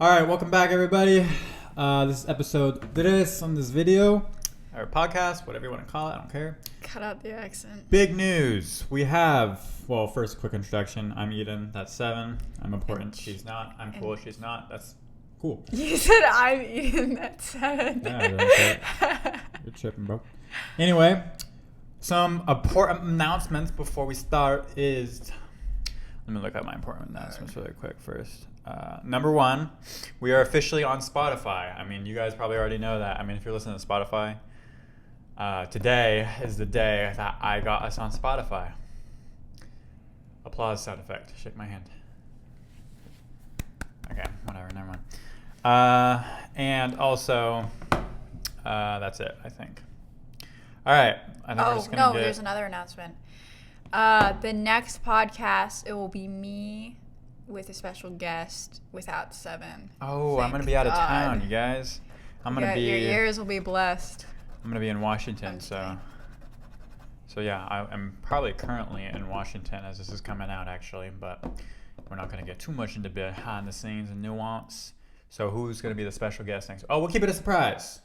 All right, welcome back, everybody. This is episode 3 on this video, or podcast, whatever you want to call it. I don't care. Cut out the accent. Big news. We have, well, first, quick introduction. I'm Eden. That's 7. I'm important. She's not. I'm cool. She's not. That's cool. You said I'm Eden. That's 7. Yeah, you're tripping, bro. Anyway, some important announcements before we start is... Let me look at my important announcements really quick first. Number 1, we are officially on Spotify. I mean, you guys probably already know that. I mean, if you're listening to Spotify, today is the day that I got us on Spotify. Applause sound effect. Shake my hand. Okay, whatever, never mind. And also, that's it, I think. All right. I think we're just gonna there's another announcement. The next podcast, it will be me with a special guest without 7. Oh, I'm going to be out of town, you guys. Your ears will be blessed. I'm going to be in Washington, so yeah, I'm probably currently in Washington as this is coming out, actually, but we're not going to get too much into behind the scenes and nuance. So who's going to be the special guest next? Oh, we'll keep it a surprise.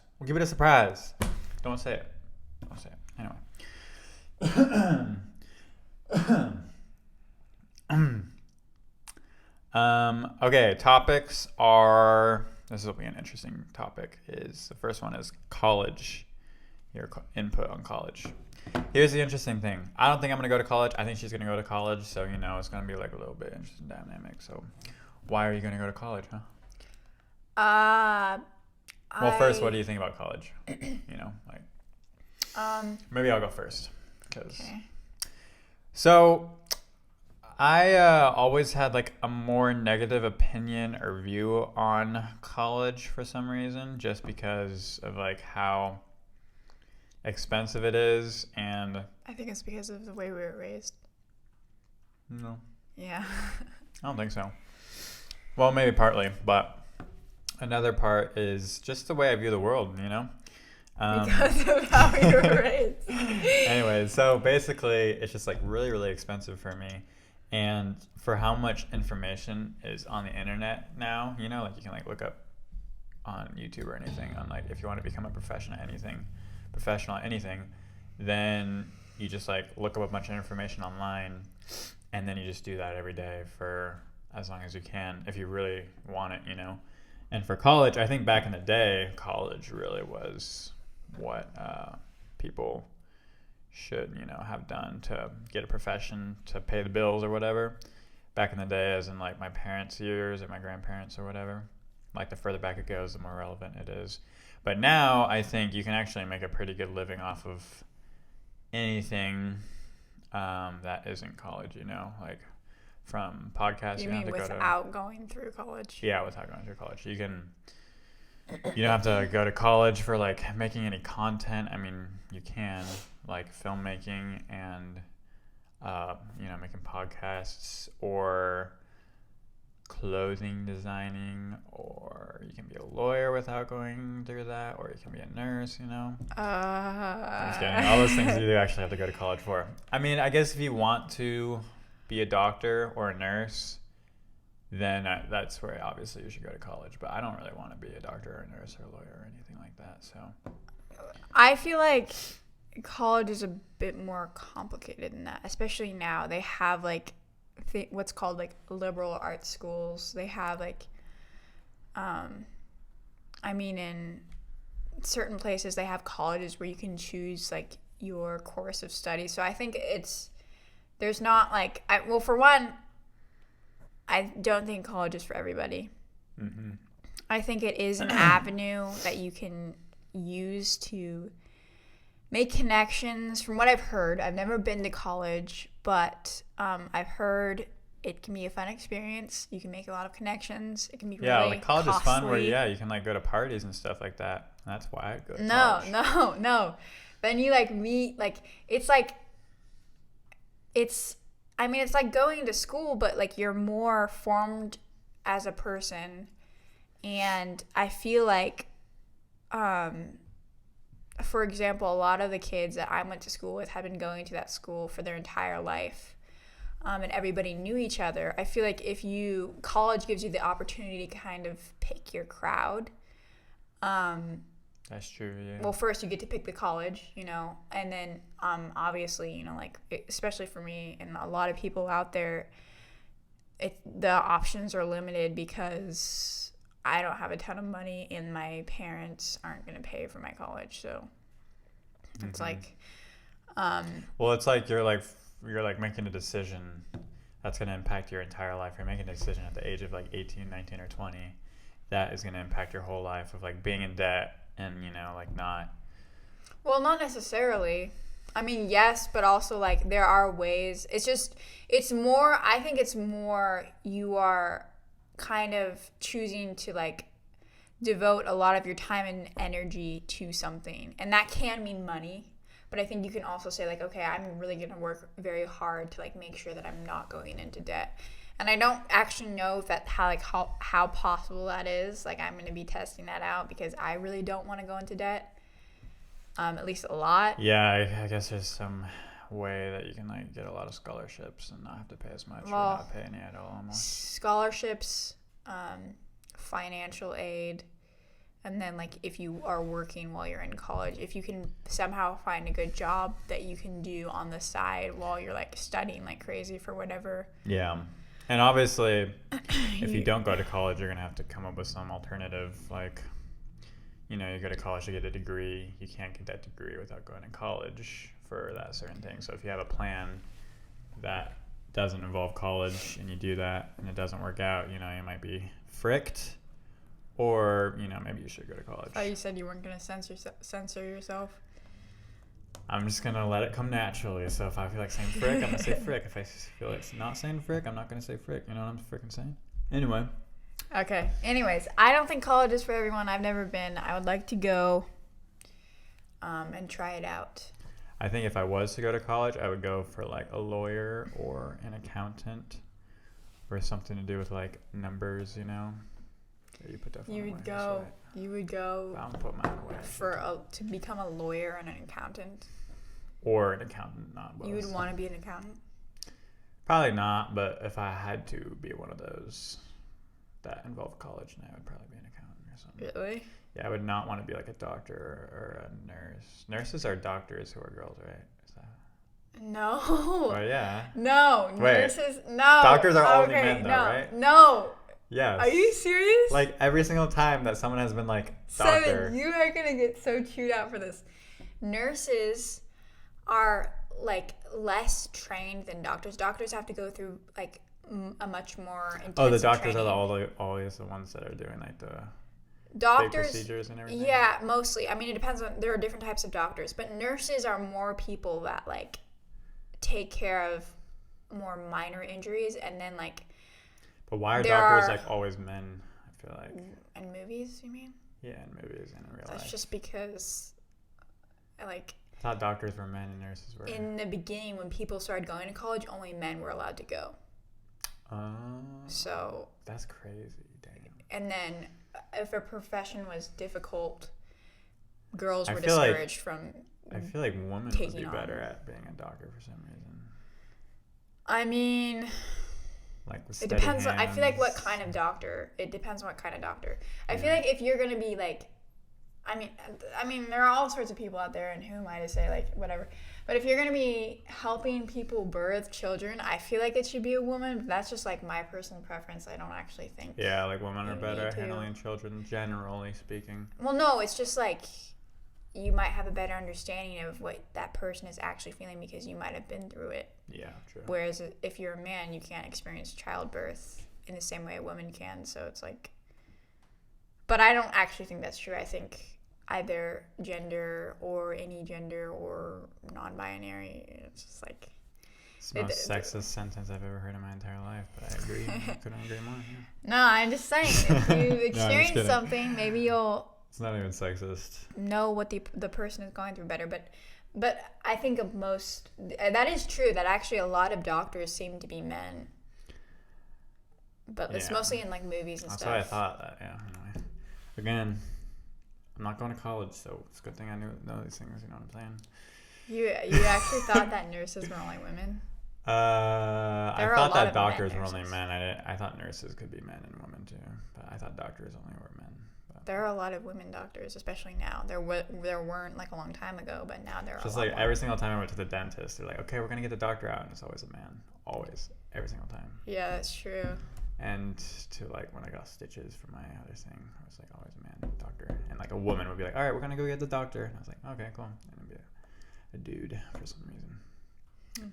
Don't say it. Anyway. Okay, topics are, this will be an interesting topic, is the first one is college, your input on college. Here's the interesting thing. I don't think I'm going to go to college. I think she's going to go to college, so it's going to be like a little bit interesting dynamic. So why are you going to go to college, huh? First, what do you think about college? Maybe I'll go first. Okay. So I always had like a more negative opinion or view on college for some reason, just because of like how expensive it is. And I think it's because of the way we were raised. No. Yeah. I don't think so. Well, maybe partly, but another part is just the way I view the world, Because of how we were raised. Anyway, so basically it's just like really, really expensive for me. And for how much information is on the internet now, like you can like look up on YouTube or anything on like if you want to become a professional at anything, then you just like look up a bunch of information online, and then you just do that every day for as long as you can if you really want it, And for college, I think back in the day, college really was what people should have done to get a profession, to pay the bills or whatever. Back in the day, as in like my parents' years or my grandparents or whatever, like the further back it goes, the more relevant it is. But now I think you can actually make a pretty good living off of anything that isn't college, like from podcasts. You mean without going through college? Yeah, without going through college. You don't have to go to college for like making any content. I mean, you can, like filmmaking and making podcasts, or clothing designing, or you can be a lawyer without going through that, or you can be a nurse, I'm just kidding. All those things you actually have to go to college for. I mean, I guess if you want to be a doctor or a nurse, then that's where obviously you should go to college. But I don't really want to be a doctor or a nurse or a lawyer or anything like that. So I feel like college is a bit more complicated than that, especially now. They have like what's called like liberal arts schools. They have like in certain places they have colleges where you can choose like your course of study. So I think there's not like for one, I don't think college is for everybody. Mm-hmm. I think it is an avenue that you can use to make connections. From what I've heard, I've never been to college, but I've heard it can be a fun experience. You can make a lot of connections. It can be really like college costly. is fun where you can like go to parties and stuff like that. And that's why I go to college. No. Then you like meet, like it's like going to school, but like you're more formed as a person. And I feel like for example, a lot of the kids that I went to school with have been going to that school for their entire life. and everybody knew each other. I feel like college gives you the opportunity to kind of pick your crowd. That's true, yeah. Well, first you get to pick the college, and then obviously, like especially for me and a lot of people out there, the options are limited because I don't have a ton of money and my parents aren't going to pay for my college, so it's like well, it's like you're like making a decision that's going to impact your entire life. You're making a decision at the age of like 18, 19 or 20 that is going to impact your whole life of like being in debt and like not. Well, not necessarily. I mean, yes, but also like there are ways. I think it's more you are kind of choosing to like devote a lot of your time and energy to something, and that can mean money. But I think you can also say like, okay, I'm really going to work very hard to like make sure that I'm not going into debt. And I don't actually know if how possible that is. Like I'm going to be testing that out because I really don't want to go into debt. At least a lot. Yeah, I guess there's some way that you can like get a lot of scholarships and not have to pay as much or not pay any at all almost. Scholarships, financial aid. And then, like, if you are working while you're in college, if you can somehow find a good job that you can do on the side while you're, like, studying like crazy for whatever. Yeah. And obviously, if you don't go to college, you're going to have to come up with some alternative. Like, you go to college to get a degree. You can't get that degree without going to college for that certain thing. So if you have a plan that doesn't involve college and you do that and it doesn't work out, you might be fricked. Or, maybe you should go to college. Oh, you said you weren't going to censor yourself? I'm just going to let it come naturally. So if I feel like saying frick, I'm going to say frick. If I feel like not saying frick, I'm not going to say frick. You know what I'm freaking saying? Anyway. Okay. Anyways, I don't think college is for everyone. I've never been. I would like to go and try it out. I think if I was to go to college, I would go for like a lawyer or an accountant or something to do with like numbers, You put that You would go. I'm gonna put mine away. To become a lawyer and an accountant. Or an accountant, not both. You would want to be an accountant? Probably not, but if I had to be one of those that involve college, then I would probably be an accountant or something. Really? Yeah, I would not want to be like a doctor or a nurse. Nurses are doctors who are girls, right? Is that? No. Oh yeah. No. Wait. Nurses. No. Doctors are only men, though, right? No. Yes. Are you serious? Like every single time that someone has been like, doctor. Seven, you are gonna get so chewed out for this. Nurses are like less trained than doctors. Doctors have to go through like a much more intensive Oh, the doctors training. are always the ones that are doing like the doctors big procedures and everything. Yeah, mostly. I mean, it depends on. There are different types of doctors, but nurses are more people that like take care of more minor injuries, and then like. But why are doctors like always men? I feel like. In movies, you mean? Yeah, in movies and in real life. That's just because, like. I thought doctors were men and nurses were. In the beginning, when people started going to college, only men were allowed to go. So. That's crazy, damn. And then, if a profession was difficult, girls were discouraged from. I feel like women would be better at being a doctor for some reason. I mean. Like with it depends. I feel like what kind of doctor. It depends on what kind of doctor. I feel like if you're gonna be like, I mean, there are all sorts of people out there, and who am I to say like whatever. But if you're gonna be helping people birth children, I feel like it should be a woman. But that's just like my personal preference. I don't actually think. Yeah, like women are better at handling children, generally speaking. Well, no, it's just like. You might have a better understanding of what that person is actually feeling because you might have been through it. Yeah, true. Whereas if you're a man, you can't experience childbirth in the same way a woman can. So it's like... But I don't actually think that's true. I think either gender or any gender or non-binary, it's just like... It's the most sexist sentence I've ever heard in my entire life, but I agree. I couldn't agree more. Yeah. No, I'm just saying. If you experience something, maybe you'll... It's not even sexist. Know what the person is going through better, but I think of most that is true that actually a lot of doctors seem to be men, but it's mostly in like movies and stuff. That's what I thought. That anyway. Again, I'm not going to college, so it's a good thing I know these things. You know what I'm saying? You actually thought that nurses were only women? I There are a thought lot that of doctors men were only nurses. men. I thought nurses could be men and women too, but I thought doctors only were men. But There are a lot of women doctors, especially now. There weren't like a long time ago, but now there are it's just a lot like more. every single time I went to the dentist, they're like, "Okay, we're gonna get the doctor out," and it's always a man, always, every single time. Yeah, that's true. And to like when I got stitches for my other thing, I was like always a man doctor, and like a woman would be like, "All right, we're gonna go get the doctor," and I was like, "Okay, cool," and it'd be a dude for some reason.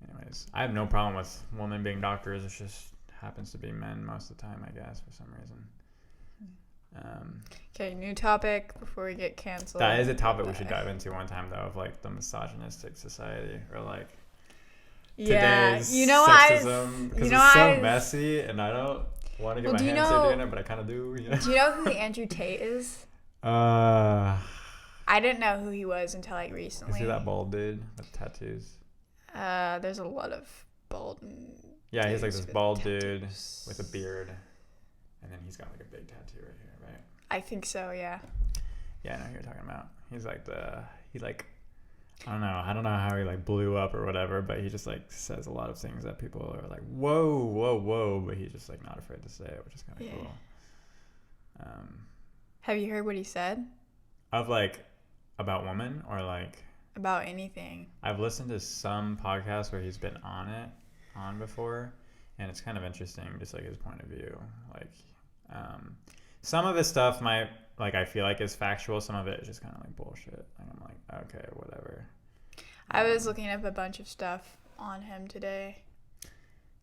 Anyways, I have no problem with women being doctors. It just happens to be men most of the time, I guess, for some reason. Okay, new topic before we get canceled. That is a topic we should dive into one time, though, of like the misogynistic society or like today's sexism, because it's so messy, and I don't want to get my hands dirty in it, but I kind of do. You know? Do you know who Andrew Tate is? I didn't know who he was until like recently. Is he that bald dude with tattoos? There's a lot of bald. Yeah, he's like this bald tattoos. dude with a beard, and then he's got like a big tattoo right here, right? I think so. Yeah. Yeah, I know who you're talking about. He's like I don't know how he like blew up or whatever, but he just like says a lot of things that people are like, whoa, but he's just like not afraid to say it, which is kind of cool. Have you heard what he said? Of like about women or like about anything? I've listened to some podcasts where he's been on before, and it's kind of interesting, just like his point of view. Like, some of his stuff might like I feel like is factual. Some of it is just kind of like bullshit. Like I'm like, okay, whatever. I was looking up a bunch of stuff on him today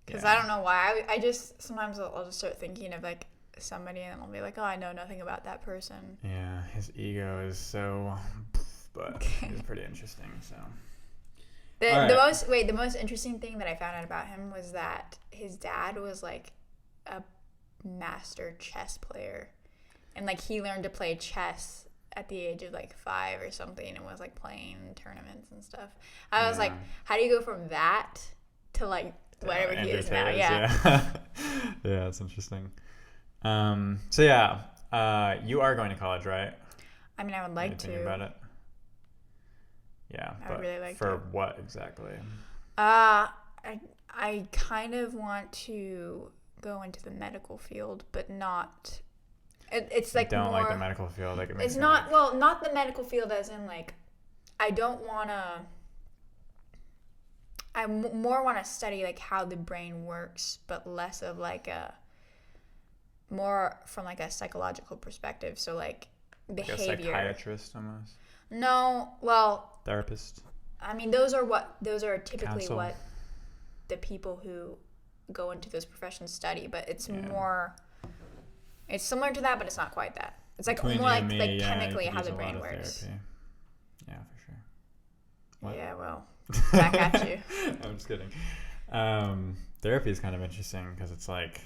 because I don't know why. I just sometimes I'll just start thinking of like somebody and I'll be like, oh, I know nothing about that person. Yeah, his ego is so, but he's pretty interesting. So the most interesting thing that I found out about him was that his dad was like a master chess player, and like he learned to play chess at the age of like 5 or something, and was like playing tournaments and stuff. I was like, how do you go from that to like whatever he is now? Yeah, it's interesting. So yeah, you are going to college, right? I mean, I would like to. Thinking about it. Yeah, I would really like for what exactly? I kind of want to go into the medical field, but not. It's like don't more, like the medical field. Like it's not not the medical field as in like I don't want to. I more want to study like how the brain works, but less of like a more from like a psychological perspective. So like behavior. Like a psychiatrist almost. No, well. Therapist. I mean, those are typically Counsel. what the people who go into those professions study, but it's more. It's similar to that, but it's not quite that. It's like Between more like me, chemically you could how use the a brain lot of works. therapy. Yeah, for sure. What? Yeah, well, back at you. I'm just kidding. Therapy is kind of interesting because it's like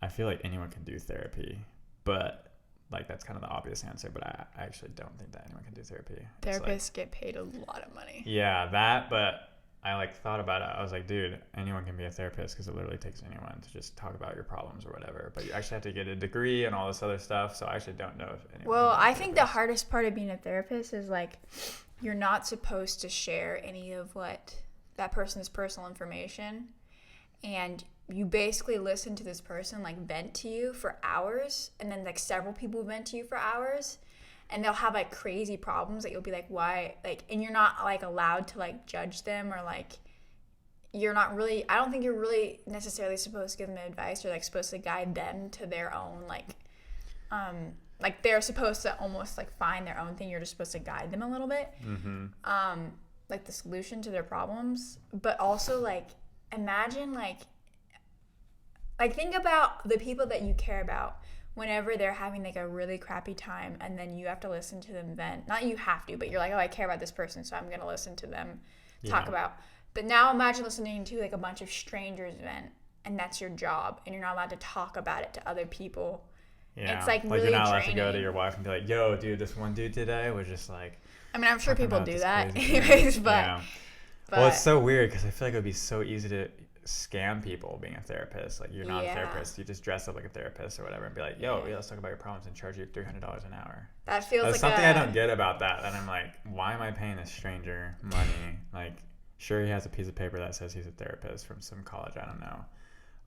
I feel like anyone can do therapy, but like that's kind of the obvious answer. But I actually don't think that anyone can do therapy. Therapists get paid a lot of money. Yeah, that. But I like thought about it. I was like, dude, anyone can be a therapist because it literally takes anyone to just talk about your problems or whatever. But you actually have to get a degree and all this other stuff. So I actually don't know if anyone. Well, I think the hardest part of being a therapist is like you're not supposed to share any of what that person's personal information, and you basically listen to this person like vent to you for hours, and then like several people vent to you for hours, and they'll have like crazy problems that you'll be like, why, like, and you're not like allowed to like judge them, or like you're not really, I don't think you're really necessarily supposed to give them advice or like supposed to guide them to their own like they're supposed to almost like find their own thing. You're just supposed to guide them a little bit, like the solution to their problems. But also like imagine like think about the people that you care about whenever they're having like a really crappy time, and then you have to listen to them vent. Not you have to, but you're like, oh, I care about this person, so I'm going to listen to them talk about. But now imagine listening to like a bunch of strangers vent, and that's your job, and you're not allowed to talk about it to other people. Yeah. It's like really you're not allowed draining. to go to your wife and be like, yo, dude, this one dude today was just like. I mean, I'm sure people do that crazy anyways, but well, it's so weird because I feel like it would be so easy to scam people being a therapist. Like, you're not a therapist, you just dress up like a therapist or whatever and be like, yo, let's talk about your problems and charge you $300 an hour. That feels That's like something I don't get about that. And I'm like, why am I paying a stranger money? Like, Sure, he has a piece of paper that says he's a therapist from some college. I don't know.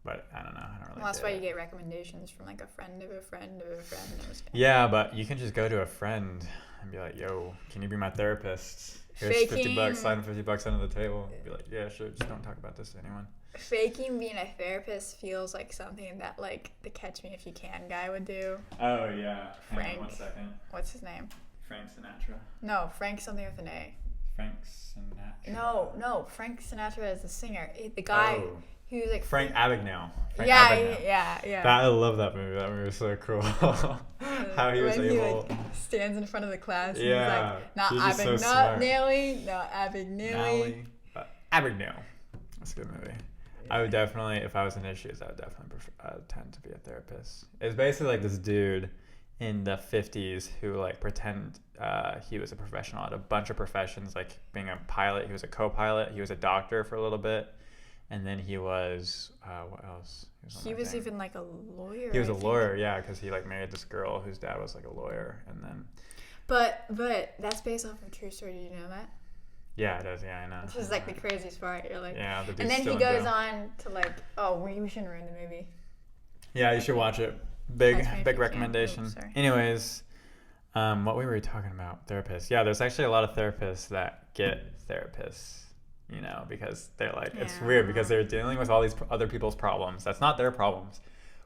But I don't know. I don't really Well, that's get why it. you get recommendations from like a friend of a friend of a friend. Yeah, but you can just go to a friend and be like, yo, can you be my therapist? Here's $50. Slide $50 under the table. Be like, yeah, sure. Just don't talk about this to anyone. Faking being a therapist feels like something that like the Catch Me If You Can guy would do. Oh, yeah. Frank. Hang on 1 second. What's his name? Frank Sinatra. No, Frank something with an A. Frank Sinatra. No, Frank Sinatra is the singer. The guy who was like Frank Abagnale. Yeah. I love that movie. That movie was so cool. How he was when able. He, like, stands in front of the class. And Yeah. He's like, not He's just so smart. Abagnale, not Abagnale. Abagnale. That's a good movie. I would definitely, if I was in issues, I would definitely tend to be a therapist. It's basically like this dude in the 50s who like pretend he was a professional at a bunch of professions, like being a pilot. He was a co-pilot. He was a doctor for a little bit. And then he was, what else? He was even like a lawyer. He was a lawyer, yeah, because he like married this girl whose dad was like a lawyer. And then. But that's based off of a true story. Did you know that? Yeah, it is. Yeah, I know. This is like the craziest part. You're like, yeah, and then he goes on to like, we shouldn't ruin the movie. Yeah, you should watch it. Big recommendation. Oops, Anyways, what we were talking about, therapists. Yeah, there's actually a lot of therapists that get therapists, you know, because they're like, it's weird because they're dealing with all these other people's problems. That's not their problems,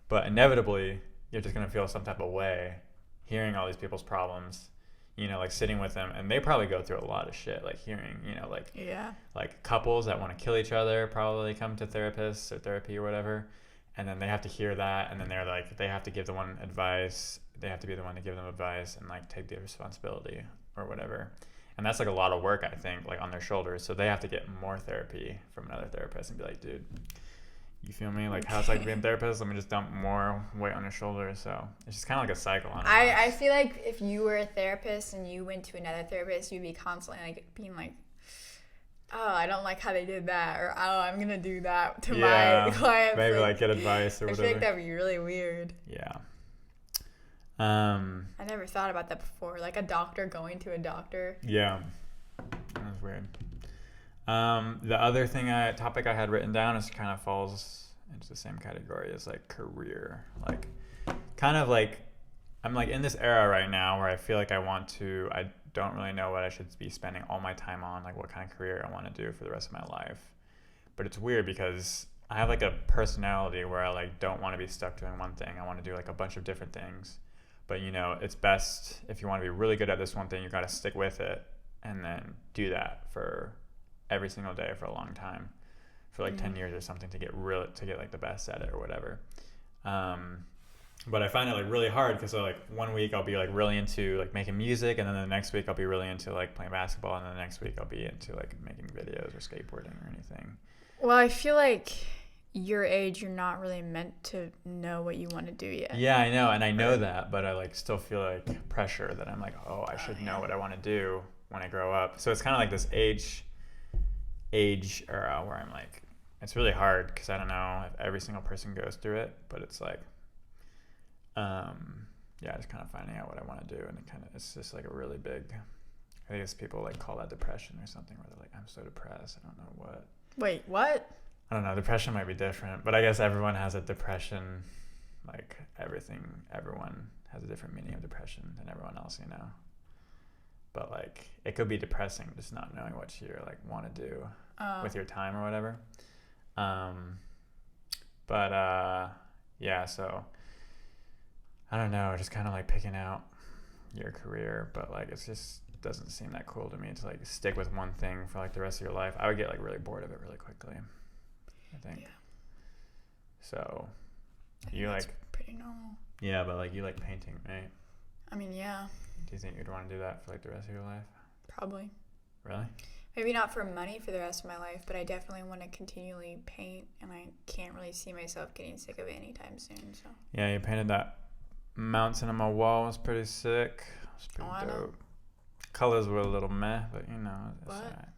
but inevitably you're just gonna feel some type of way hearing all these people's problems. You know, like sitting with them, and they probably go through a lot of shit, like hearing, you know, like couples that want to kill each other probably come to therapists or therapy or whatever, and then they have to hear that, and then they're like, they have to give the one advice, they have to be the one to give them advice and like take the responsibility or whatever, and that's like a lot of work, I think, like on their shoulders, so they have to get more therapy from another therapist and be like, dude, you feel me? Like how it's like being a therapist, let me just dump more weight on your shoulders. So it's just kind of like a cycle. I feel like if you were a therapist and you went to another therapist, you'd be constantly like being like, oh, I don't like how they did that, or oh, I'm gonna do that to my clients. Maybe like get advice or whatever. I feel like that'd be really weird. Yeah. I never thought about that before. Like a doctor going to a doctor. Yeah. That was weird. The other topic I had written down is kind of falls into the same category as like career. Like kind of like I'm like in this era right now where I feel like I don't really know what I should be spending all my time on, like what kind of career I want to do for the rest of my life. But it's weird because I have like a personality where I like don't want to be stuck doing one thing. I want to do like a bunch of different things. But you know, it's best if you want to be really good at this one thing, you got to stick with it and then do that for every single day for a long time, for like 10 years or something, to get like the best at it or whatever. But I find it like really hard because like one week I'll be like really into like making music, and then the next week I'll be really into like playing basketball, and then the next week I'll be into like making videos or skateboarding or anything. Well, I feel like your age, you're not really meant to know what you want to do yet. Yeah, I know, and I know that, but I like still feel like pressure that I'm like, I should know what I want to do when I grow up. So it's kind of like this age era where I'm like, it's really hard because I don't know if every single person goes through it, but it's like, just kind of finding out what I want to do, and it's just like a really big, I think it's people like call that depression or something, where they're like, I'm so depressed, I don't know what. Wait, what? I don't know, depression might be different, but I guess everyone has a depression, like everyone has a different meaning of depression than everyone else, you know. But like it could be depressing just not knowing what you like want to do with your time or whatever. So I don't know, just kind of like picking out your career, but like it just doesn't seem that cool to me to like stick with one thing for like the rest of your life. I would get like really bored of it really quickly, I think. Yeah. So you like pretty normal. Yeah, but like you like painting, right? I mean, yeah. Do you think you'd want to do that for like the rest of your life? Probably. Really? Maybe not for money for the rest of my life, but I definitely want to continually paint, and I can't really see myself getting sick of it anytime soon. So. Yeah, you painted that mountain on my wall. It was pretty sick. It was pretty dope. Colors were a little meh, but you know, it's alright.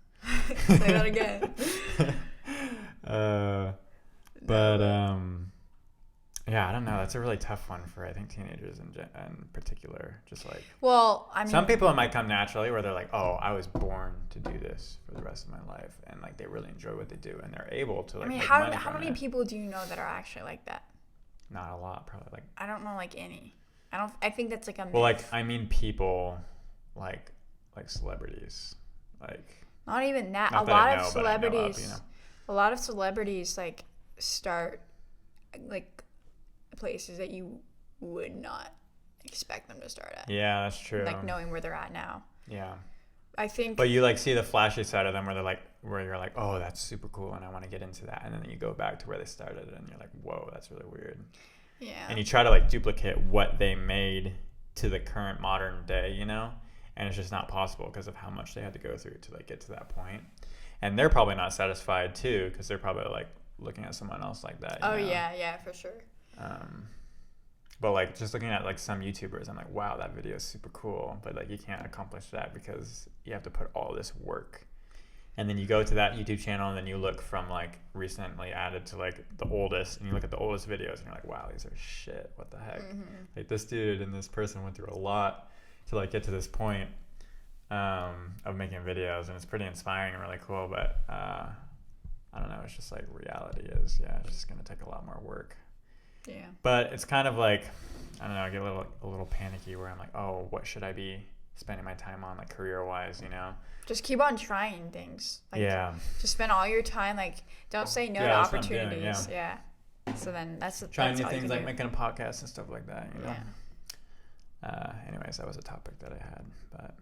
Say that again. Yeah, I don't know. That's a really tough one for, I think, teenagers in particular. Just like, Well, I mean, some people, it might come naturally where they're like, oh, I was born to do this for the rest of my life. And like, they really enjoy what they do and they're able to like, I mean, make how money how from many it. people do you know that are actually like that? Not a lot, probably like, I don't know like any. I think that's like a myth. well, like, I mean, people like celebrities, like, Not even that. not A that I lot know, of but I know of, celebrities, you know. a lot of celebrities like start like places that you would not expect them to start at. Yeah, that's true. Like knowing where they're at now. Yeah. I think. But you like see the flashy side of them where they're like, where you're like, oh, that's super cool and I want to get into that. And then you go back to where they started and you're like, whoa, that's really weird. Yeah. And you try to like duplicate what they made to the current modern day, you know? And it's just not possible because of how much they had to go through to like get to that point. And they're probably not satisfied too because they're probably like looking at someone else like that. Oh, you know? yeah, for sure. But like just looking at like some YouTubers, I'm like, wow, that video is super cool. But like you can't accomplish that because you have to put all this work. And then you go to that YouTube channel and then you look from like recently added to like the oldest and you look at the oldest videos and you're like, wow, these are shit. What the heck? Mm-hmm. Like this dude and this person went through a lot to like get to this point of making videos, and it's pretty inspiring and really cool. But I don't know. It's just like reality is, yeah, it's just gonna take a lot more work. Yeah. But it's kind of like, I don't know, I get a little panicky where I'm like, oh, what should I be spending my time on, like career-wise, you know? Just keep on trying things. Like, yeah. Just spend all your time. Like, don't say no to that's what I'm opportunities. doing, yeah. So then that's trying that's new all you things can like do. making a podcast and stuff like that, you know? Yeah. Anyways, that was a topic that I had, but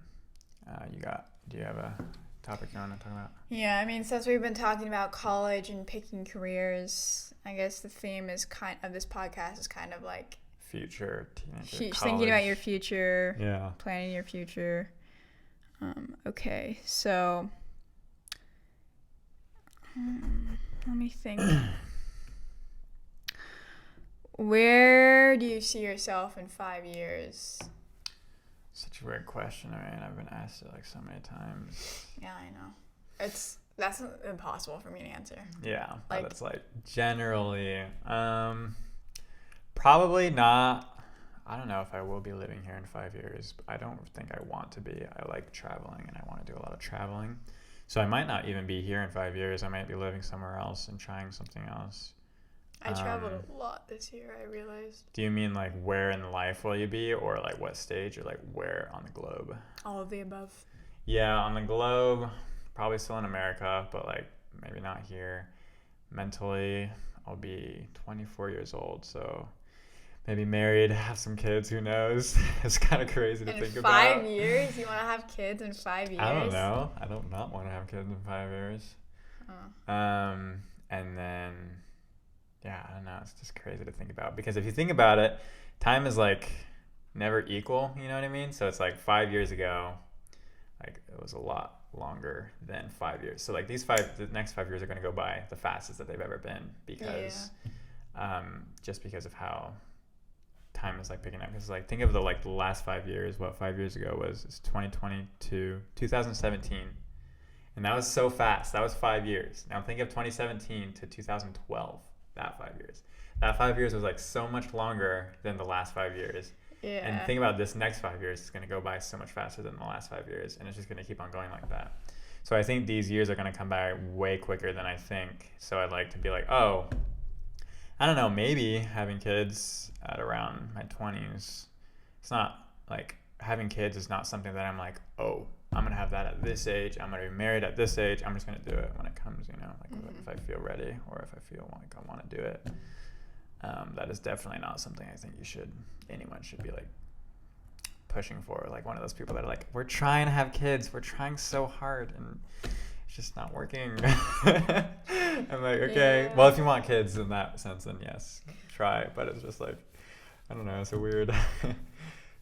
do you have a topic you want to talk about? Yeah, I mean, since we've been talking about college and picking careers, I guess the theme is of this podcast is kind of like future teenager, college. Thinking about your future, yeah, planning your future. Okay, so let me think. Where do you see yourself in 5 years? Such a weird question, right? I've been asked it like so many times. Yeah, I know. That's impossible for me to answer. Yeah, Like, but it's like generally, probably not. I don't know if I will be living here in 5 years. I don't think I want to be. I like traveling and I want to do a lot of traveling. So I might not even be here in 5 years. I might be living somewhere else and trying something else. I traveled a lot this year, I realized. Do you mean like where in life will you be, or like what stage, or like where on the globe? All of the above. Yeah, on the globe, probably still in America, but like maybe not here. Mentally, I'll be 24 years old, so maybe married, have some kids, who knows? It's kind of crazy to think about. In 5 years? You want to have kids in 5 years? I don't know. I don't not want to have kids in 5 years. Oh. And then, yeah, I don't know. It's just crazy to think about, because if you think about it, time is like never equal. You know what I mean? So it's like 5 years ago, like it was a lot longer than 5 years. So like the next 5 years are going to go by the fastest that they've ever been, because just because of how time is like picking up. Because like think of the last 5 years. What 5 years ago was? It's 2022, 2017. And that was so fast. That was 5 years. Now think of 2017 to 2012. That 5 years. That 5 years was like so much longer than the last 5 years. Yeah. And think about this next 5 years. It's going to go by so much faster than the last 5 years. And it's just going to keep on going like that. So I think these years are going to come by way quicker than I think. So I'd like to be like, oh, I don't know, maybe having kids at around my 20s. It's not like having kids is not something that I'm like, oh, I'm going to have that at this age. I'm going to be married at this age. I'm just going to do it when it comes, you know, like if I feel ready or if I feel like I want to do it. That is definitely not something I think anyone should be like pushing for. Like one of those people that are like, we're trying to have kids. We're trying so hard and it's just not working. I'm like, okay, well, if you want kids in that sense, then yes, try. But it's just like, I don't know. It's a weird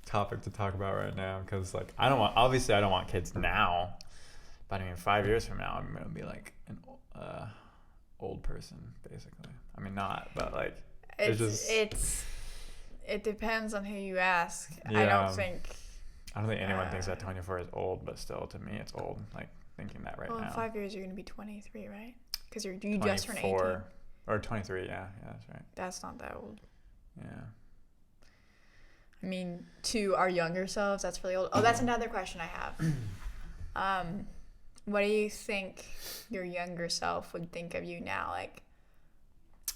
topic to talk about right now, because like I don't want kids now, but I mean 5 years from now I'm gonna be like an old person basically. I mean not, but like it depends on who you ask. Yeah. I don't think anyone thinks that 24 is old, but still to me it's old, like thinking that right now. Well, in 5 years you're gonna be 23, right? Because you just turned 18. Or 23, yeah, that's right. That's not that old. Yeah. I mean, to our younger selves, that's really old. Oh, that's another question I have. What do you think your younger self would think of you now? Like,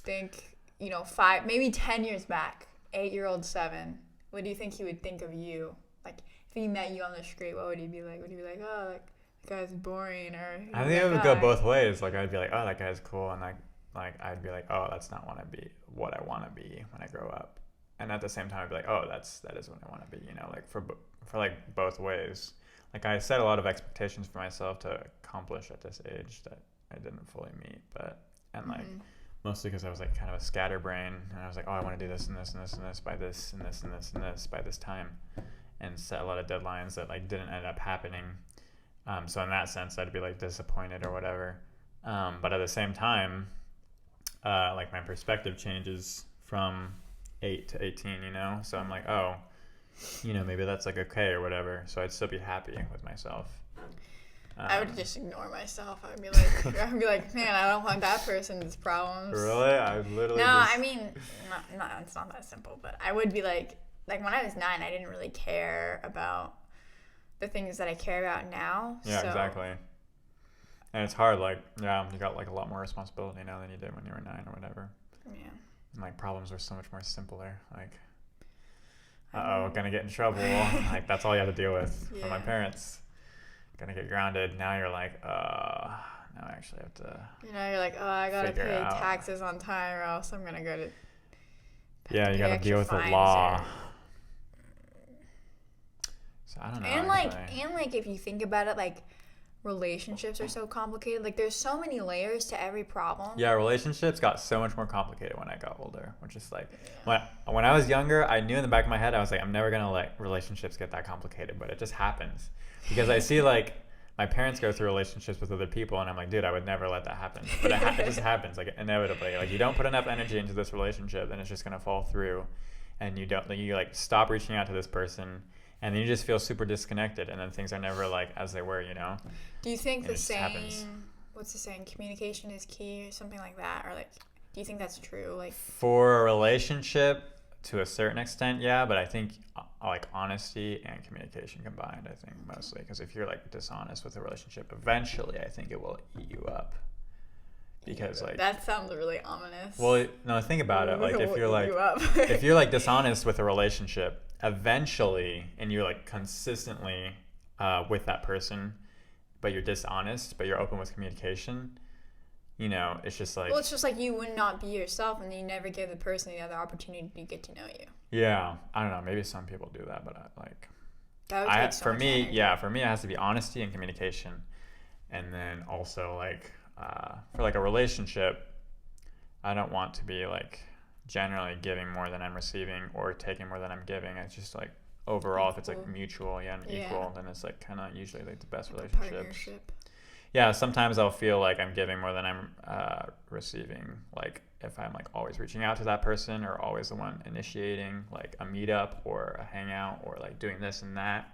think, 5, maybe 10 years back, 8-year-old 7. What do you think he would think of you? Like, if he met you on the street, what would he be like? Would he be like, oh, like, that guy's boring? Or I think it would go both ways. Like, I'd be like, oh, that guy's cool. And I'd be like, oh, that's not what I want to be when I grow up. And at the same time, I'd be like, oh, that is what I want to be, like for like both ways. Like, I set a lot of expectations for myself to accomplish at this age that I didn't fully meet, mostly because I was like kind of a scatterbrain, and I was like, oh, I want to do this and this and this and this by this and this and this and this by this time, and set a lot of deadlines that like didn't end up happening. So in that sense, I'd be like disappointed or whatever. But at the same time, like my perspective changes from 8 to 18, so I'm like, oh, maybe that's like okay or whatever, so I'd still be happy with myself. I would just ignore myself. I'd be like, man, I don't want that person's problems. Really? I literally I mean, it's not that simple, but I would be like when I was 9, I didn't really care about the things that I care about now. Yeah, so. Exactly. And it's hard, like, yeah, you got like a lot more responsibility now than you did when you were 9 or whatever. Yeah. And like problems were so much more simpler. Like, gonna get in trouble. Like, that's all you have to deal with from my parents. Gonna get grounded. Now you're like, now I actually have to. You're like, oh, I gotta pay taxes on time, or else I'm gonna go to. Yeah, you gotta deal with the law. So I don't know. And if you think about it, like, relationships are so complicated. Like, there's so many layers to every problem. Yeah, relationships got so much more complicated when I got older, which is like, when I was younger, I knew in the back of my head, I was like, I'm never gonna let relationships get that complicated, but it just happens. Because I see, like, my parents go through relationships with other people, and I'm like, dude, I would never let that happen. But it just happens, like, inevitably. Like, you don't put enough energy into this relationship, then it's just gonna fall through, and you like stop reaching out to this person, and then you just feel super disconnected, and then things are never like as they were, Do you think and the saying, happens. What's the saying, communication is key, or something like that? Or, like, do you think that's true? Like, for a relationship, to a certain extent, yeah, but I think like honesty and communication combined, I think mostly, because if you're like dishonest with a relationship, eventually I think it will eat you up. Because like, that sounds really ominous. Well, no, think about it. Like, if you're like if you're like dishonest with a relationship, eventually, and you're like consistently with that person, but you're dishonest, but you're open with communication, it's just like... Well, it's just like you would not be yourself, and you never give the person the other opportunity to get to know you. Yeah, I don't know. Maybe some people do that, but that would take so much energy. For me, it has to be honesty and communication, and then also like for like a relationship, I don't want to be like generally giving more than I'm receiving or taking more than I'm giving. It's just like overall, if it's like mutual, and equal, then it's like kind of usually like the best relationships. Partnership. Yeah, sometimes I'll feel like I'm giving more than I'm receiving. Like, if I'm like always reaching out to that person, or always the one initiating like a meetup or a hangout, or like doing this and that,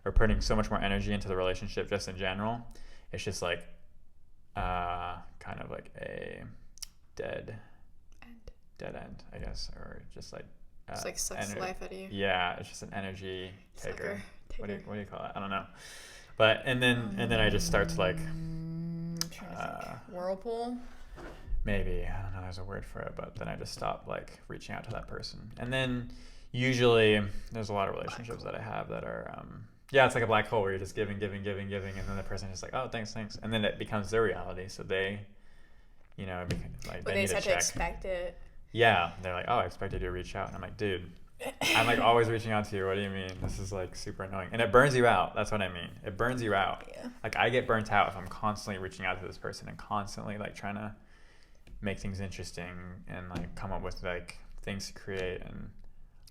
or putting so much more energy into the relationship just in general, it's just like kind of like a dead end, I guess, or just like it's like sucks life out of you. Yeah, it's just an energy taker. What do you call it? I don't know. But and then I just start to like whirlpool. Maybe, I don't know, there's a word for it, but then I just stop like reaching out to that person. And then usually there's a lot of relationships that I have that are it's like a black hole where you're just giving, and then the person is like, oh, thanks, and then it becomes their reality. So they, like, they start to expect it. Yeah, they're like, oh, I expected you to reach out, and I'm like, dude, I'm like always reaching out to you. What do you mean? This is like super annoying. And it burns you out. That's what I mean. It burns you out. Yeah. Like, I get burnt out if I'm constantly reaching out to this person and constantly like trying to make things interesting and like come up with like things to create and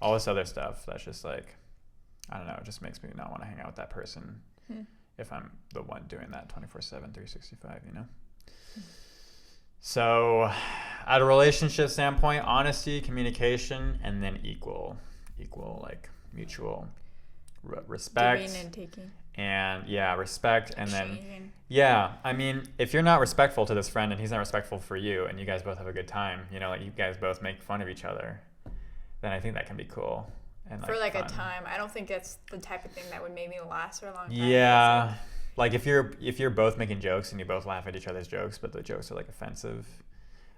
all this other stuff. That's just like, I don't know, it just makes me not want to hang out with that person if I'm the one doing that 24/7, 365, So, at a relationship standpoint, honesty, communication, and then equal like mutual respect. Giving and taking. And respect, and Exchanging. then I mean, if you're not respectful to this friend and he's not respectful for you, and you guys both have a good time, like you guys both make fun of each other, then I think that can be cool. And For like fun. a time. I don't think that's the type of thing that would maybe last for a long time. Yeah. Like if you're both making jokes and you both laugh at each other's jokes, but the jokes are like offensive,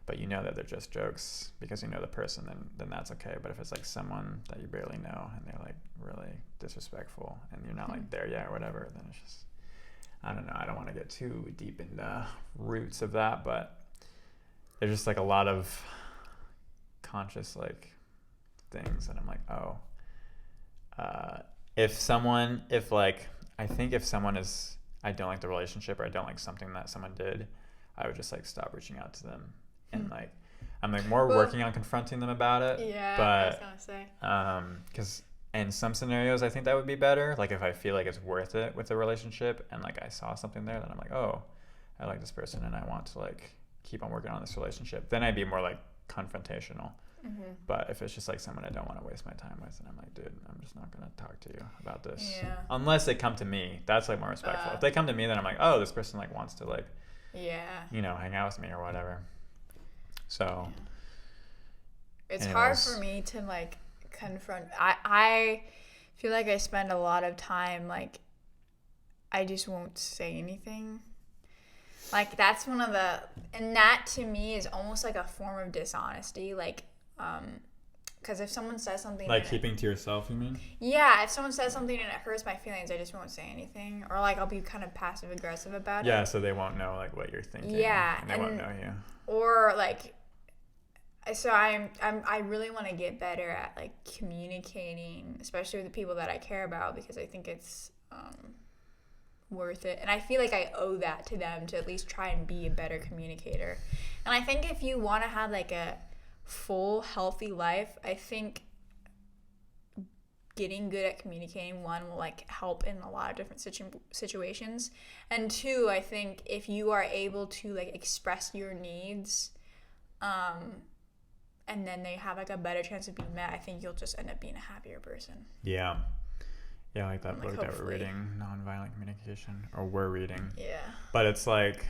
but you know that they're just jokes because you know the person, then that's okay. But if it's like someone that you barely know and they're like really disrespectful and you're not like there yet or whatever, then it's just, I don't know. I don't want to get too deep into roots of that, but there's just like a lot of conscious like things that I'm like, oh, I don't like the relationship or I don't like something that someone did, I would just like stop reaching out to them and like I'm like more working on confronting them about it. Yeah, but I was gonna say. because in some scenarios I think that would be better. Like if I feel like it's worth it with the relationship and like I saw something there, then I'm like, oh, I like this person and I want to like keep on working on this relationship. Then I'd be more like confrontational. Mm-hmm. But if it's just like someone I don't want to waste my time with, and I'm like, dude, I'm just not gonna talk to you about this. Yeah. Unless they come to me, that's like more respectful. If they come to me, then I'm like, oh, this person like wants to like, hang out with me or whatever. So. It's hard for me to like confront. I feel like I spend a lot of time like, I just won't say anything. Like that's one of and that to me is almost like a form of dishonesty. Like, because if someone says something like keeping to yourself, you mean? Yeah, if someone says something and it hurts my feelings, I just won't say anything, or like I'll be kind of passive aggressive about it. Yeah, so they won't know like what you're thinking. Yeah, and they won't know you. Or like, so I really want to get better at like communicating, especially with the people that I care about, because I think it's worth it, and I feel like I owe that to them to at least try and be a better communicator. And I think if you want to have like a full healthy life, I think getting good at communicating, one, will like help in a lot of different situations, and two, I think if you are able to like express your needs and then they have like a better chance of being met, I think you'll just end up being a happier person. Yeah, like that book that we're reading, Nonviolent Communication, or we're reading. Yeah. But it's like,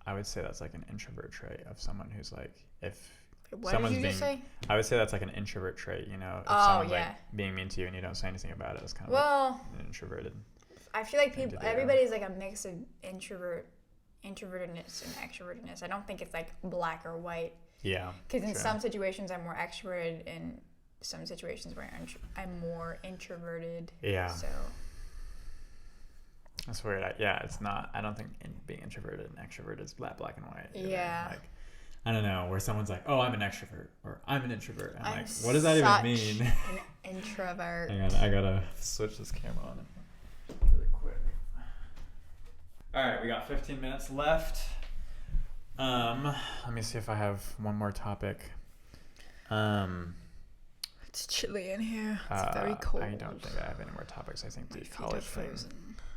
I would say that's like an introvert trait of someone who's like, if what someone's did you just say? I would say that's like an introvert trait, you know, if someone's like being mean to you and you don't say anything about it, it's kind of like an introverted. I feel like everybody's like a mix of introvertedness and extrovertedness. I don't think it's like black or white. Yeah. Because in some situations I'm more extroverted, and some situations where I'm more introverted. Yeah. So that's weird. It's not. I don't think being introverted and extroverted is black and white. Yeah. Like, I don't know, where someone's like, oh, I'm an extrovert, or I'm an introvert. I'm like, what does that even mean? An introvert. Hang on, I gotta switch this camera on really quick. All right, we got 15 minutes left. Let me see if I have one more topic. It's chilly in here. It's very cold. I don't think I have any more topics. I think the college thing.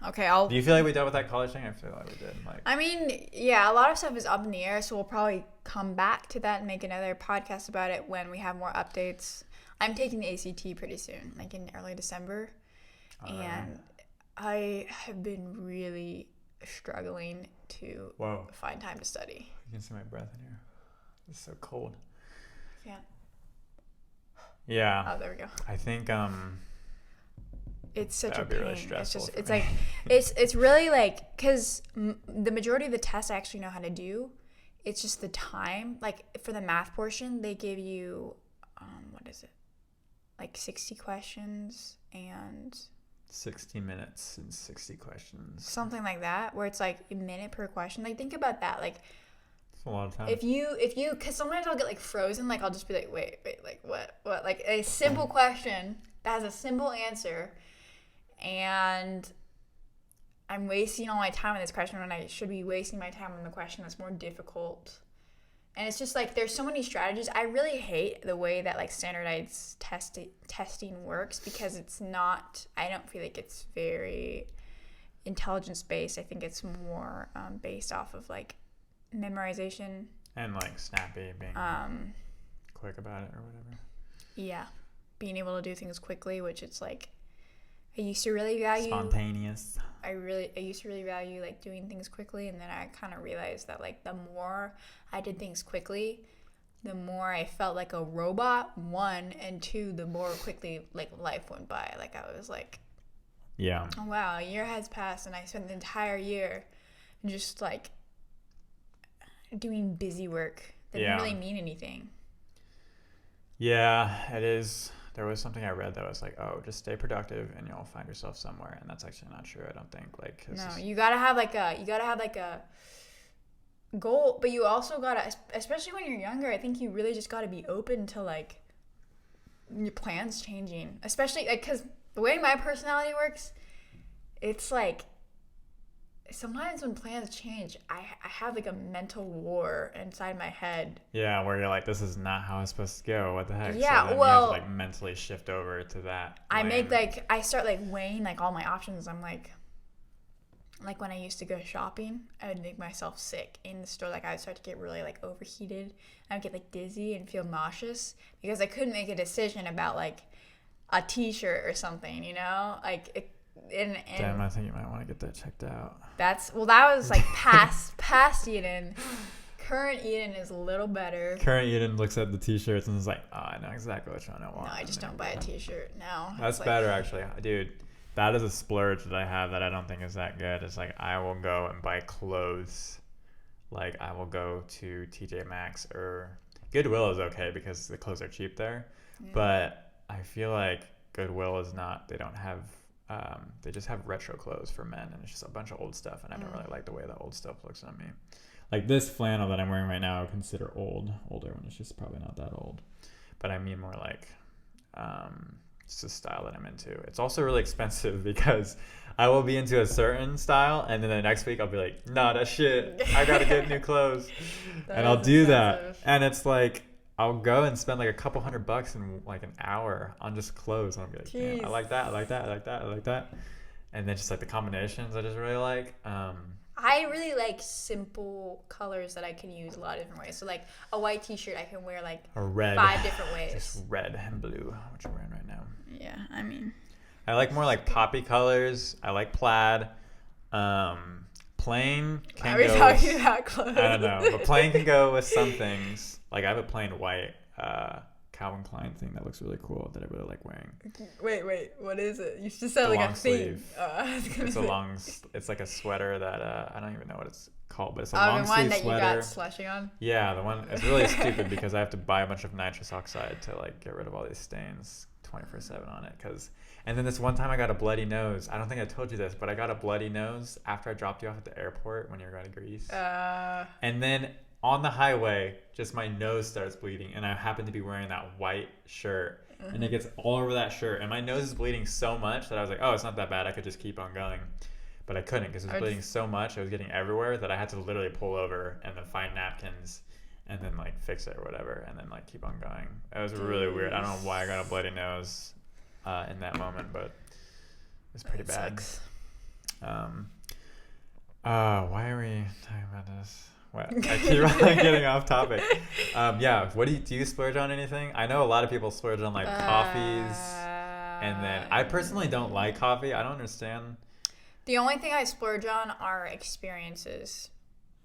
Okay, Do you feel like we dealt with that college thing? I feel like we did. I mean, yeah, a lot of stuff is up in the air, so we'll probably come back to that and make another podcast about it when we have more updates. I'm taking the ACT pretty soon, like in early December, and I have been really struggling to find time to study. You can see my breath in here. It's so cold. Yeah. Yeah. Oh, there we go. I think it's such that a would be pain. really stressful. It's like it's really like, because the majority of the tests I actually know how to do. It's just the time. Like for the math portion, they give you what is it? Like 60 questions and 60 minutes and 60 questions. Something like that, where it's like a minute per question. Like think about that. Like it's a lot of time. If you, because sometimes I'll get like frozen. Like I'll just be like, wait, like what? Like a simple question that has a simple answer, and I'm wasting all my time on this question when I should be wasting my time on the question that's more difficult. And it's just like there's so many strategies. I really hate the way that like standardized testing works, because it's not. I don't feel like it's very intelligence based. I think it's more based off of like memorization and like snappy, being quick about it or whatever. Yeah, being able to do things quickly, which it's like I used to really value spontaneous. I used to really value like doing things quickly, and then I kind of realized that like the more I did things quickly, the more I felt like a robot, one, and two, the more quickly like life went by. Like I was like, Yeah. oh wow, a year has passed and I spent the entire year just like doing busy work that didn't really mean anything. Yeah, it is. There was something I read that was like, oh, just stay productive and you'll find yourself somewhere. And that's actually not true, I don't think. Like, no, you gotta have like a goal, but you also gotta, especially when you're younger, I think you really just gotta be open to like your plans changing, especially like because the way my personality works, it's like sometimes when plans change, I have like a mental war inside my head. Yeah, where you're like, this is not how it's supposed to go. What the heck? Yeah, so then well, you have to like mentally shift over to that. I start like weighing like all my options. I'm like when I used to go shopping, I would make myself sick in the store. Like I would start to get really like overheated. I would get like dizzy and feel nauseous because I couldn't make a decision about like a t-shirt or something, you know? Like it, damn, I think you might want to get that checked out. that was like past Eden. Current Eden is a little better. Current Eden looks at the t-shirts and is like, oh, I know exactly which one I want. No, I just don't buy a t-shirt now. That's better actually. Dude, that is a splurge that I have that I don't think is that good. It's like I will go and buy clothes. Like I will go to TJ Maxx or Goodwill is okay because the clothes are cheap there. Yeah. But I feel like Goodwill is not, they don't have, they just have retro clothes for men and it's just a bunch of old stuff and I don't really like the way that old stuff looks on me. Like this flannel that I'm wearing right now I would consider older when it's just probably not that old. But I mean more like, it's a style that I'm into. It's also really expensive because I will be into a certain style and then the next week I'll be like, nah, that shit, I gotta get new clothes. And I'll do that. And it's like, I'll go and spend like a couple $100 in like an hour on just clothes. And I'll be like, damn, I like that, I like that, I like that, I like that. And then just like the combinations I just really like. I really like simple colors that I can use a lot of different ways. So like a white t-shirt I can wear like a red, 5 different ways. Just red and blue, which you're wearing right now. Yeah, I mean. I like more like poppy colors. I like plaid. Plain can go. Are we talking about clothes? I don't know, but plain can go with some things. Like I have a plain white Calvin Klein thing that looks really cool that I really like wearing. Wait, what is it? You just said like a theme. It's like a sweater that I don't even know what it's called, but it's a long sleeve sweater. The one that you got slushing on? Yeah, the one. It's really stupid because I have to buy a bunch of nitrous oxide to like get rid of all these stains 24/7 on it. And then this one time I got a bloody nose. I don't think I told you this, but I got a bloody nose after I dropped you off at the airport when you were going to Greece. And then on the highway, just my nose starts bleeding, and I happen to be wearing that white shirt, and it gets all over that shirt, and my nose is bleeding so much that I was like, oh, it's not that bad, I could just keep on going. But I couldn't because it was bleeding so much, I was getting everywhere that I had to literally pull over and then find napkins and then like fix it or whatever and then like keep on going. It was really weird. I don't know why I got a bloody nose in that moment, but it was pretty bad. Sucks. Why are we talking about this? What? I keep getting off topic. Yeah, what do you splurge on anything? I know a lot of people splurge on like coffees, and then I personally don't like coffee. I don't understand. The only thing I splurge on are experiences.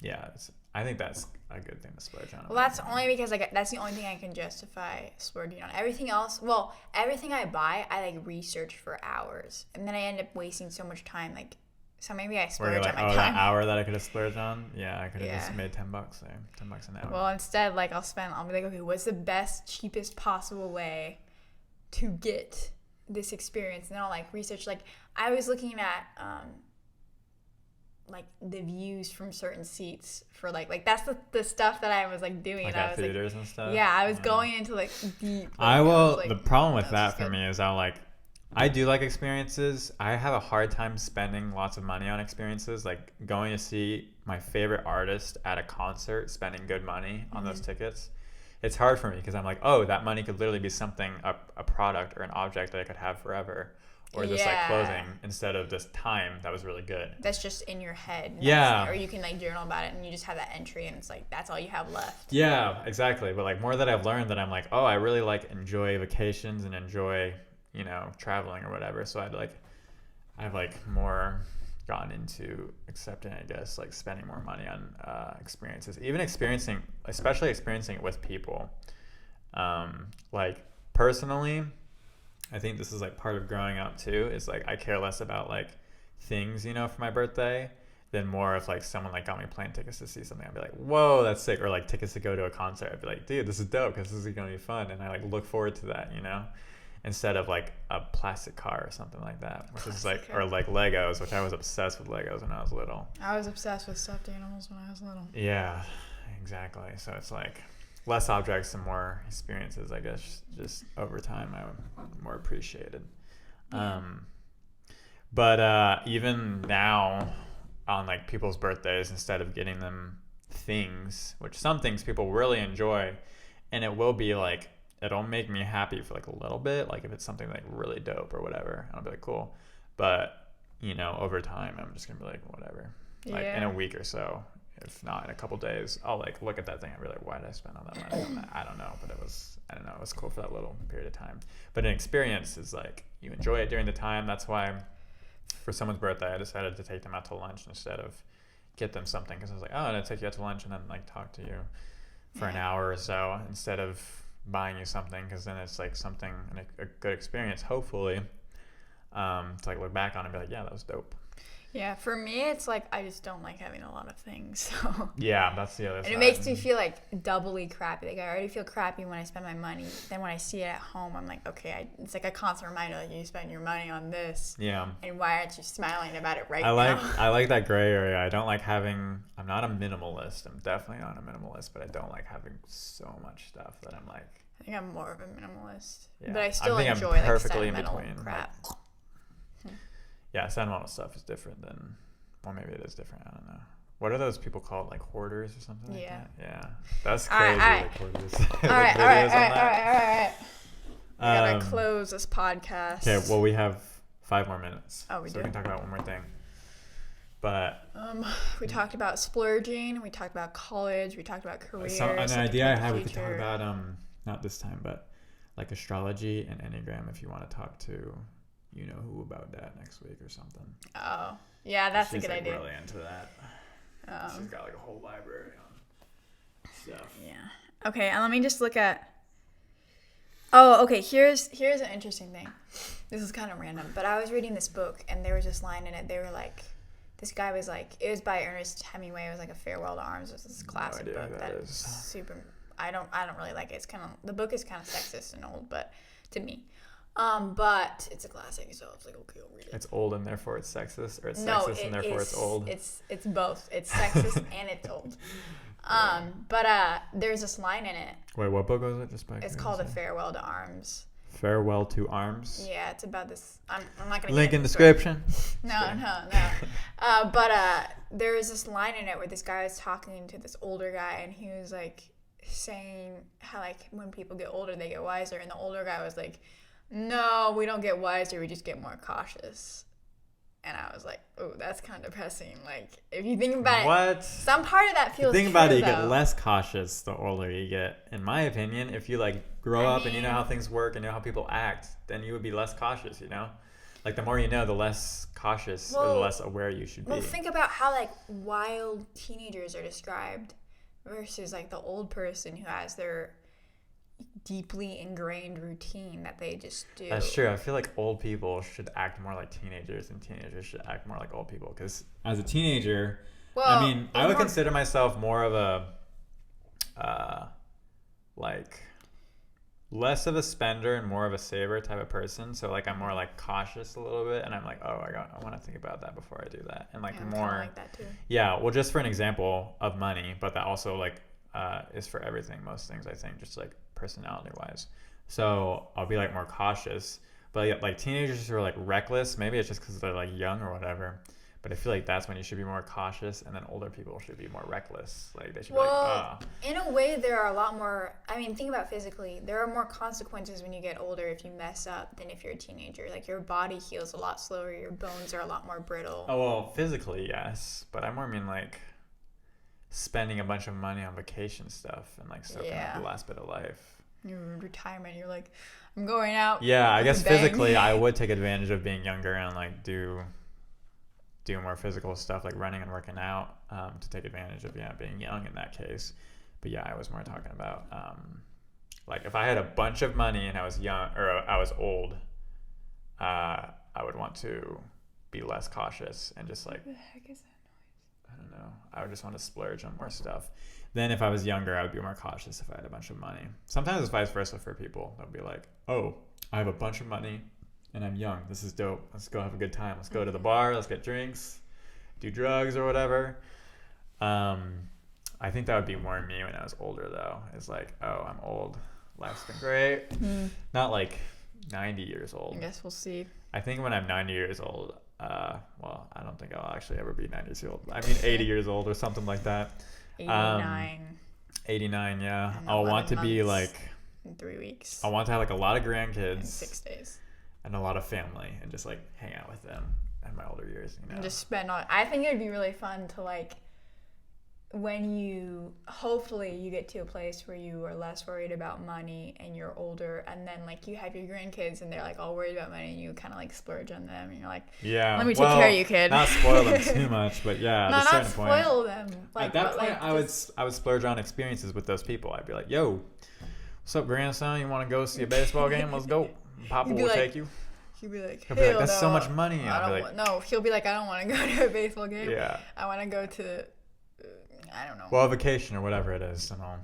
Yeah, I think that's a good thing to splurge on. Well, that's only because that's the only thing I can justify splurging on. Everything else, everything I buy, I like research for hours, and then I end up wasting so much time. Like, so maybe I splurge on my time. That hour that I could have splurged on, yeah, I could have just made $10 there, $10 an hour. Well, instead, like I'll be like, okay, what's the best, cheapest possible way to get this experience? And then I'll like research. Like I was looking at like the views from certain seats for like that's the stuff that I was like doing. Like and at I was theaters and stuff. Yeah, I was going into like deep. Like, the problem with that for me is I do like experiences. I have a hard time spending lots of money on experiences. Like going to see my favorite artist at a concert, spending good money on those tickets. It's hard for me because I'm like, oh, that money could literally be something, a product or an object that I could have forever. Or just like clothing instead of just time that was really good. That's just in your head. Yeah. Or you can like journal about it and you just have that entry and it's like that's all you have left. Yeah, exactly. But like more that I've learned that I'm like, oh, I really like enjoy vacations and enjoy, traveling or whatever. So I have like more gotten into accepting, I guess, like spending more money on experiences, even especially experiencing it with people. Like personally, I think this is like part of growing up too, is like I care less about like things, you know, for my birthday than more if like someone like got me plane tickets to see something. I'd be like, whoa, that's sick. Or like tickets to go to a concert. I'd be like, dude, this is dope because this is gonna be fun, and I like look forward to that, you know, instead of like a plastic car or something like that, which is like, or like Legos, which I was obsessed with Legos when I was little. I was obsessed with stuffed animals when I was little. Yeah, exactly. So it's like less objects and more experiences, I guess, just over time I would more appreciated. Yeah. But even now on like people's birthdays, instead of getting them things, which some things people really enjoy, and it will be like, it'll make me happy for like a little bit, like if it's something like really dope or whatever, I'll be like, cool. But you know, over time I'm just gonna be like, whatever. Like in a week or so, if not in a couple days, I'll like look at that thing and be like, why did I spend all that money on that? I don't know, but it was cool for that little period of time. But an experience is like, you enjoy it during the time. That's why for someone's birthday I decided to take them out to lunch instead of get them something, because I was like, oh, I'm gonna take you out to lunch and then like talk to you for an hour or so instead of buying you something, because then it's like something, a good experience, hopefully, to like look back on and be like, yeah, that was dope. Yeah, for me, it's like I just don't like having a lot of things. So. Yeah, that's the other and side. it makes me feel like doubly crappy. Like I already feel crappy when I spend my money. Then when I see it at home, I'm like, okay, it's like a constant reminder, like you spend your money on this. Yeah. And why aren't you smiling about it now? I like that gray area. I don't like having. I'm not a minimalist. I'm definitely not a minimalist, but I don't like having so much stuff that I'm like. I think I'm more of a minimalist, Yeah. but I still think enjoy I'm perfectly like sentimental in between. crap. Yeah, sentimental stuff is different than, well, maybe it is different. I don't know. What are those people called, like hoarders or something like that? Yeah, that's crazy. Like hoarders. All right. We gotta close this podcast. Okay, well, we have 5 more minutes. Oh, we so do. we can talk about one more thing. But we talked about splurging. We talked about college. We talked about careers. an idea I had, we could talk about not this time, but like astrology and Enneagram. If you want to talk to, you know who about that next week or something. Oh, yeah, that's a good like idea. Really into that. She's got like a whole library on stuff. Yeah. Okay, and let me just look at. Oh, okay. Here's an interesting thing. This is kind of random, but I was reading this book and there was this line in it. They were like, this guy was like, it was by Ernest Hemingway. It was like A Farewell to Arms. It was this classic book that's super. I don't really like it. It's kind of, the book is kind of sexist and old, but to me. But it's a classic, so I was like, okay, I'll read it. It's old and therefore it's sexist, or it's sexist and therefore it's old? It's both. It's sexist and it's old. But there's this line in it. Wait, what book was it? Just by It's called A Farewell to Arms. Farewell to Arms? Yeah, it's about this. I'm not gonna link in description. No. But there was this line in it where this guy was talking to this older guy, and he was like saying how like when people get older they get wiser, and the older guy was like, no, we don't get wiser, we just get more cautious. And I was like, oh, that's kind of depressing. Like, if you think about it, some part of that feels. Think about it, you get less cautious the older you get. In my opinion, if you like grow up and you know how things work and know how people act, then you would be less cautious. You know, like the more you know, the less cautious or the less aware you should be. Well, think about how like wild teenagers are described versus like the old person who has their deeply ingrained routine that they just do. That's true. I feel like old people should act more like teenagers and teenagers should act more like old people, because as a teenager, I would consider myself more of a like less of a spender and more of a saver type of person. So like I'm more like cautious a little bit, and I'm like, oh, I want to think about that before I do that, and like more like that too. Yeah, well, just for an example of money, but that also like is for everything, most things, I think, just like personality wise. So I'll be like more cautious, but like teenagers who are like reckless, maybe it's just because they're like young or whatever, but I feel like that's when you should be more cautious, and then older people should be more reckless. Like they should be like, in a way there are a lot more, I mean, think about physically, there are more consequences when you get older if you mess up than if you're a teenager. Like your body heals a lot slower, your bones are a lot more brittle. Oh, well, physically yes, but I more mean like spending a bunch of money on vacation stuff and like soaking up the last bit of life. Your retirement, you're like, I'm going out. Yeah, I guess physically I would take advantage of being younger and like do do more physical stuff like running and working out to take advantage of being young in that case. But yeah, I was more talking about like if I had a bunch of money and I was young or I was old, I would want to be less cautious and just like, What the heck is that? I don't know. I would just want to splurge on more stuff. Then if I was younger, I would be more cautious if I had a bunch of money. Sometimes it's vice versa for people. They'll be like, oh, I have a bunch of money and I'm young. This is dope. Let's go have a good time. Let's go to the bar. Let's get drinks, do drugs or whatever. I think that would be more me when I was older, though. It's like, oh, I'm old. Life's been great. Not like 90 years old. I guess we'll see. I think when I'm 90 years old, well, I don't think I'll actually ever be 90 years old. I mean, 80 years old or something like that. 89. 89, yeah. And I'll want to 11 be months like, in 3 weeks. I want to have like a lot of In grandkids 6 days. and a lot of family and just like hang out with them in my older years, you know. And just spend on. I think it'd be really fun to like when you hopefully you get to a place where you are less worried about money and you're older, and then like you have your grandkids and they're like all worried about money and you kind of like splurge on them and you're like, yeah, let me take care of you, kid. Not spoil them too much, but yeah, No, at a not certain point. spoil them. Like, At that but, point, like, I would splurge on experiences with those people. I'd be like, yo, what's up, grandson? You want to go see a baseball game? Let's go. Papa You'd be will like, take you. He'll be like, He'll be like, "Hell that's so no. much money. And I I'll be don't like, no, he'll be like, I don't want to go to a baseball game. yeah. I want to go to, I don't know. Well, vacation or whatever it is. And I'll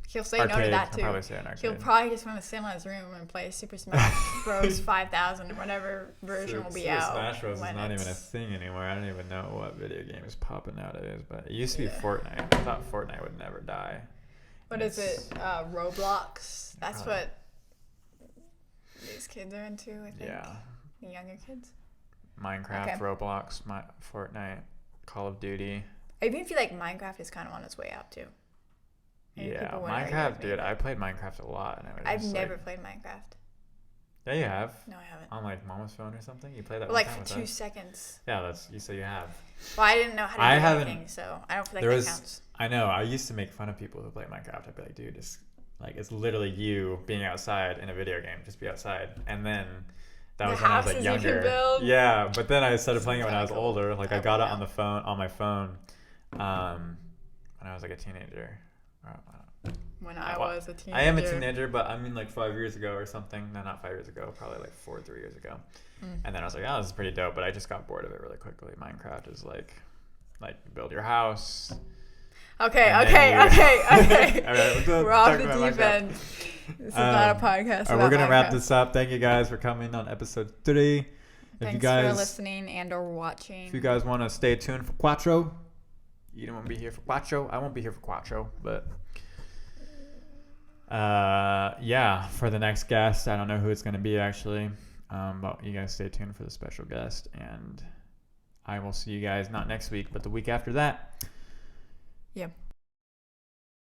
He'll say no to that I'll too. probably say an arcade. He'll probably just want to sit in his room and play Super Smash Bros. 5000 or whatever version will be Super out. Smash Bros. Is when not even a it's- thing anymore. I don't even know what video game is popping nowadays. But it used to be Yeah. Fortnite. I thought Fortnite would never die. What is it? Roblox. That's Uh, what these kids are into, I think. Yeah. The younger kids. Minecraft, Okay. Roblox, Fortnite, Call of Duty. I even feel like Minecraft is kind of on its way out too. Maybe Yeah, people wouldn't argue Minecraft, with me, dude. but I played Minecraft a lot, and I was I've just never like, played Minecraft. yeah, you have No, I haven't. on like Mama's phone or something. You played that But, one like time for with 2 us? seconds. Yeah, that's you. So you have. Well, I didn't know how to I do haven't- anything, so I don't feel like There that was- counts. I know. I used to make fun of people who play Minecraft. I'd be like, dude, it's literally you being outside in a video game. Just be outside, and then. That The was when I was like houses you can younger. build? Yeah, but then I started playing it when I was Kinda cool. older. Like I Oh, got it wow. on my phone, when I was like a teenager. When I well, was a teenager. I am a teenager, but I mean like 5 years ago or something. No, not 5 years ago. Probably like 3 years ago. And then I was like, oh, this is pretty dope. But I just got bored of it really quickly. Minecraft is like build your house. Okay. And All then right, let's we're off talk the about deep Minecraft. end. This is not a podcast. All right, about we're gonna wrap Minecraft. this up. Thank you guys for coming on episode 3. If Thanks you guys for listening and or watching. If you guys want to stay tuned for Quattro, you don't want to be here for Quattro. I won't be here for Quattro, but yeah, for the next guest, I don't know who it's going to be actually, but you guys stay tuned for the special guest, and I will see you guys not next week, but the week after that. Yep.